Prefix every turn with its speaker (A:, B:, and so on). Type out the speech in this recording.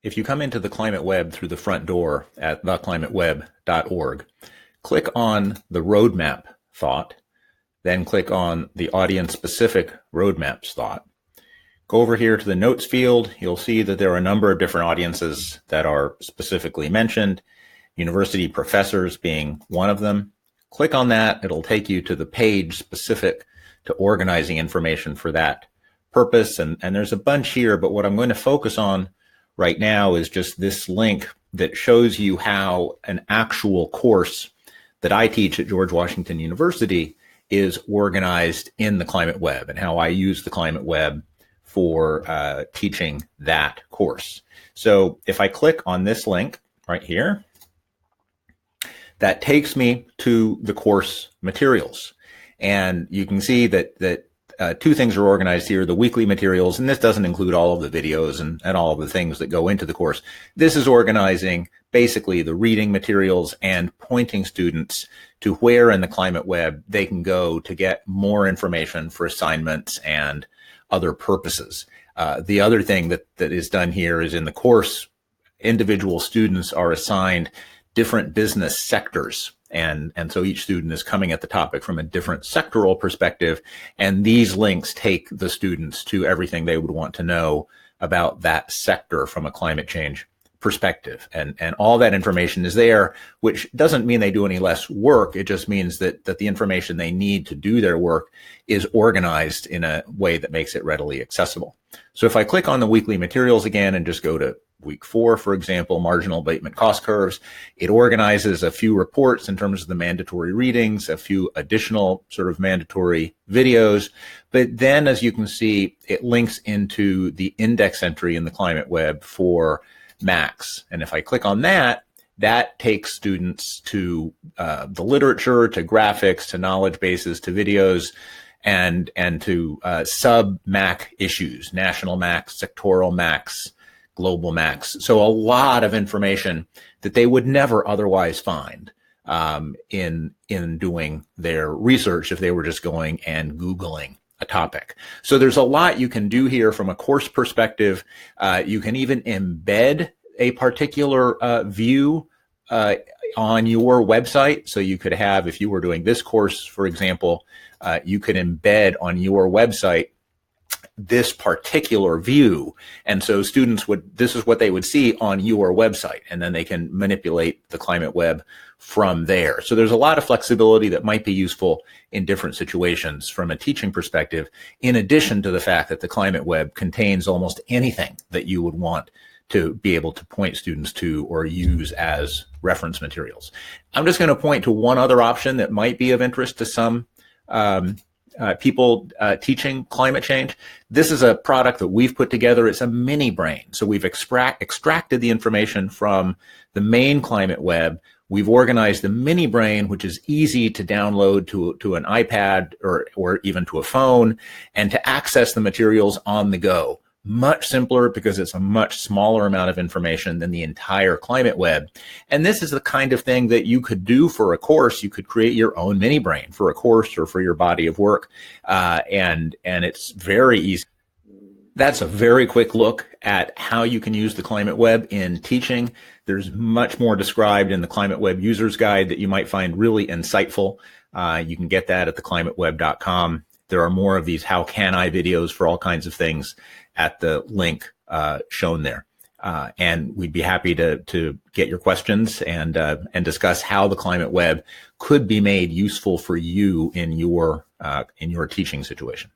A: if you come into the Climate Web through the front door at theclimateweb.org, click on the roadmap thought, then click on the audience-specific roadmaps thought. Go over here to the notes field. You'll see that there are a number of different audiences that are specifically mentioned, university professors being one of them. Click on that. It'll take you to the page specific to organizing information for that purpose. And there's a bunch here, but what I'm going to focus on right now is just this link that shows you how an actual course that I teach at George Washington University is organized in the Climate Web, and how I use the Climate Web for teaching that course. So if I click on this link right here, that takes me to the course materials. And you can see that two things are organized here: the weekly materials, and this doesn't include all of the videos and all of the things that go into the course. This is organizing basically the reading materials and pointing students to where in the Climate Web they can go to get more information for assignments and other purposes. The other thing that is done here is in the course, individual students are assigned different business sectors. And so each student is coming at the topic from a different sectoral perspective. And these links take the students to everything they would want to know about that sector from a climate change perspective. And all that information is there, which doesn't mean they do any less work. It just means that the information they need to do their work is organized in a way that makes it readily accessible. So if I click on the weekly materials again and just go to week 4, for example, marginal abatement cost curves, it organizes a few reports in terms of the mandatory readings, a few additional sort of mandatory videos. But then, as you can see, it links into the index entry in the Climate Web for Max. And if I click on that, that takes students to the literature, to graphics, to knowledge bases, to videos, and to sub-MAC issues, national MACs, sectoral MACs, global MACs. So a lot of information that they would never otherwise find in doing their research if they were just going and Googling a topic. So there's a lot you can do here from a course perspective. You can even embed a particular view on your website. So you could have, if you were doing this course, for example, you could embed on your website this particular view. And so students this is what they would see on your website, and then they can manipulate the Climate Web from there. So there's a lot of flexibility that might be useful in different situations from a teaching perspective, in addition to the fact that the Climate Web contains almost anything that you would want to be able to point students to or use as reference materials. I'm just going to point to one other option that might be of interest to some people teaching climate change. This is a product that we've put together. It's a mini brain. So we've extracted the information from the main Climate Web. We've organized the mini brain, which is easy to download to an iPad or even to a phone, and to access the materials on the go. Much simpler because it's a much smaller amount of information than the entire Climate Web. And this is the kind of thing that you could do for a course. You could create your own mini brain for a course or for your body of work. And it's very easy. That's a very quick look at how you can use the Climate Web in teaching. There's much more described in the Climate Web User's Guide that you might find really insightful. You can get that at theclimateweb.com. There are more of these How Can I videos for all kinds of things at the link shown there. And we'd be happy to get your questions and discuss how the Climate Web could be made useful for you in your teaching situation.